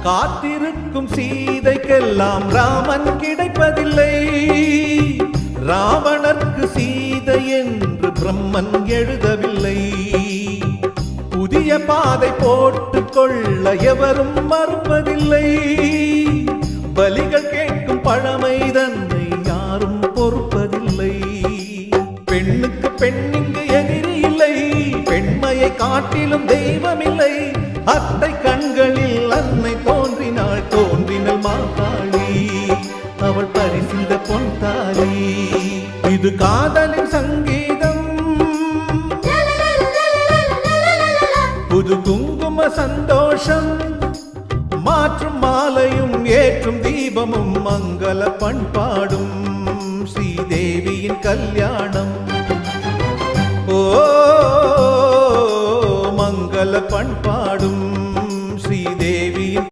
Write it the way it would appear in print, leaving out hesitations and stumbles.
காத்திருக்கும் சீதைக்கெல்லாம் ராமன் கிடைப்பதில்லை. ராவணர்க்கு சீதை என்று பிரம்மன் எழுதவில்லை. புதிய பாதை போட்டுக் கொள்ள எவரும் மறுப்பதில்லை. பலிகள் கேட்கும் பழமை தன்னை யாரும் பொறுப்பதில்லை. பெண்ணுக்கு பெண்ணிங்கு எதிரி இல்லை. பெண்மையை காட்டிலும் தெய்வமில்லை. அத்தை கண்களில் அன்னை தோன்றினாள். தோன்றினள் மாகாளி, அவள் பரிசிந்த பொன் தாலி. இது காதலின் சங்கீதம், புது குங்கும சந்தோஷம். மாற்றும் மாலையும் ஏற்றும் தீபமும் மங்கள பண்பாடும் ஸ்ரீதேவியின் கல்யாணம். ஓ மங்கள பண்பா